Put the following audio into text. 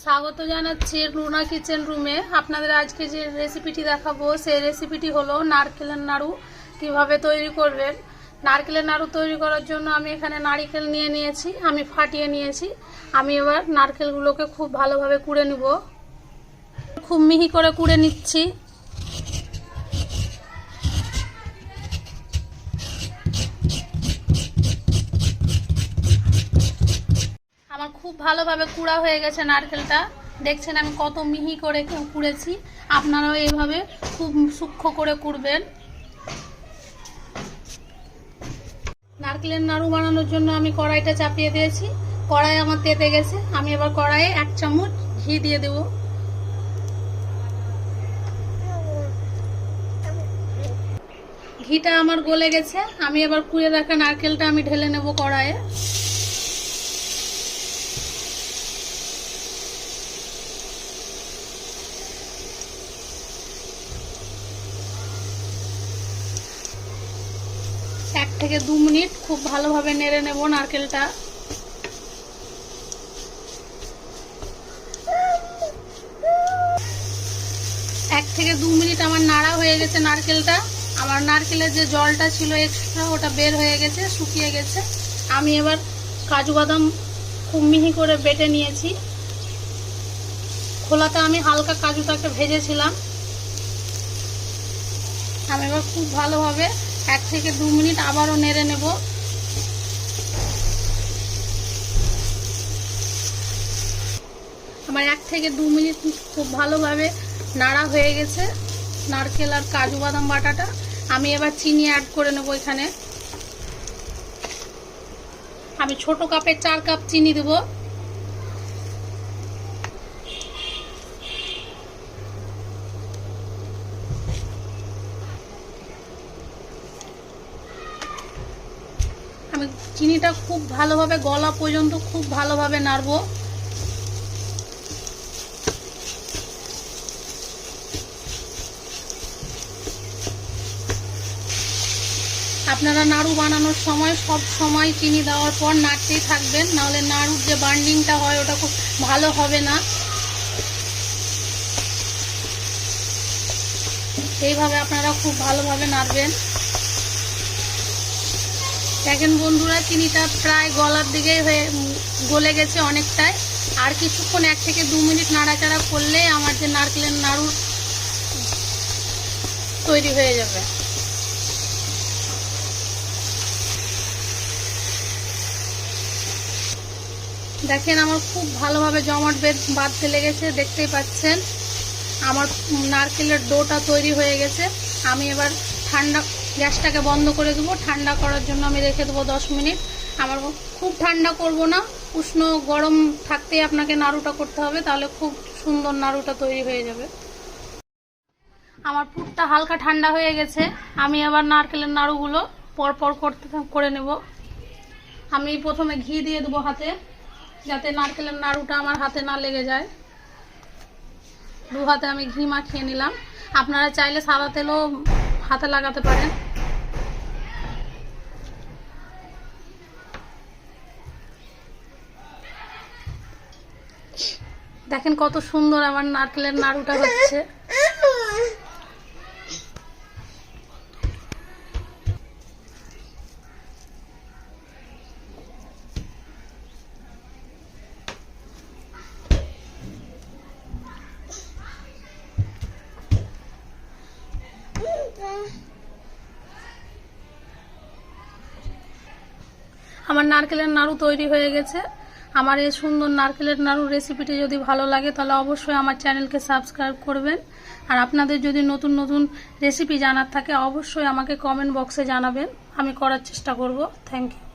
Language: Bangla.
স্বাগত জানাচ্ছি রুনা কিচেন রুমে। আপনাদের আজকে যে রেসিপিটি দেখাবো সেই রেসিপিটি হলো নারকেলের নাড়ু। কিভাবে তৈরি করবেন। নারকেলের নাড়ু তৈরি করার জন্য আমি এখানে নারকেল নিয়েছি, আমি ফাটিয়ে নিয়েছি। আমি এবার নারকেলগুলোকে খুব ভালোভাবে কুড়ে নিব। খুব মিহি করে কুড়ে নিচ্ছি। আমার খুব ভালোভাবে কুড়া হয়ে গেছে নারকেলটা। দেখছেন আমি কত মিহি করে কুড়েছি। আপনারাও এইভাবে খুব সূক্ষ্ম করে কুড়বেন। নারকেলের নাড়ু বানানোর জন্য আমি কড়াইটা চাপিয়ে দিয়েছি। কড়াই আমার তেতে গেছে। আমি এবার কড়াইয়ে 1 চামচ ঘি দিয়ে দেব। ঘিটা আমার গলে গেছে। আমি এবার কুড়ে রাখা নারকেলটা আমি ঢেলে নেব কড়াইয়ে। এক থেকে 2 মিনিট খুব ভালোভাবে নেড়ে নেব নারকেলটা। এক থেকে 2 মিনিট আমার নাড়া হয়ে গেছে নারকেলটা। আমার নারকেলের যে জলটা ছিল এক্সট্রা ওটা বের হয়ে গেছে, শুকিয়ে গেছে। আমি এবার কাজু বাদাম খুব মিহি করে বেটে নিয়েছি। খোলাতে আমি হালকা কাজুটাকে ভেজেছিলাম। আমি এবার খুব ভালোভাবে 1 থেকে 2 মিনিট আবারও নেড়ে নেব। আমার 1 থেকে 2 মিনিট খুব ভালোভাবে নাড়া হয়ে গেছে নারকেল আর কাজু বাদাম বাটাটা। আমি এবার চিনি অ্যাড করে নেব এখানে। আমি ছোট কাপে 4 কাপ চিনি দেব। আমি চিনিটা খুব ভালোভাবে গলা পর্যন্ত খুব ভালোভাবে নাড়বো। আপনারা নাড়ু বানানোর সময় সব সময় চিনি দেওয়ার পর নাড়তেই থাকবেন, নাহলে নাড়ুর যে বান্ডিংটা হয় ওটা খুব ভালো হবে না। এইভাবে আপনারা খুব ভালোভাবে নাড়বেন। দেখেন বন্ধুরা, চিনিটা প্রায় গলার দিকেই হয়ে গলে গেছে অনেকটাই। আর কিছুক্ষণ 1 থেকে 2 মিনিট নাড়াচাড়া করলে আমার যে নারকেলের নাড়ু তৈরি হয়ে যাবে। দেখেন আমার খুব ভালোভাবে জমাট বাঁধতে লেগেছে, দেখতেই পাচ্ছেন। আমার নারকেলের ডোটা তৈরি হয়ে গেছে। আমি এবার গ্যাসটাকে বন্ধ করে দেবো। ঠান্ডা করার জন্য আমি রেখে দেবো 10 মিনিট। আমার খুব ঠান্ডা করব না, উষ্ণ গরম থাকতেই আপনাকে নাড়ুটা করতে হবে, তাহলে খুব সুন্দর নাড়ুটা তৈরি হয়ে যাবে। আমার পুরটা হালকা ঠান্ডা হয়ে গেছে। আমি আবার নারকেলের নাড়ুগুলো পরপর করে নেব। আমি প্রথমে ঘি দিয়ে দেবো হাতে, যাতে নারকেলের নাড়ুটা আমার হাতে না লেগে যায়। 2 হাতে আমি ঘি মাখিয়ে নিলাম। আপনারা চাইলে সাদা তেলও হাতে লাগাতে পারেন। দেখেন কত সুন্দর আমার নারকেলের নাড়ুটা হচ্ছে। আমার নারকেলের নাড়ু তৈরি হয়ে গেছে। আমার এই সুন্দর নারকেলের নাড়ু রেসিপিটি যদি ভালো লাগে তাহলে অবশ্যই আমার চ্যানেলকে সাবস্ক্রাইব করবেন। আর আপনাদের যদি নতুন নতুন রেসিপি জানার থাকে অবশ্যই আমাকে কমেন্ট বক্সে জানাবেন, আমি করার চেষ্টা করব। Thank you.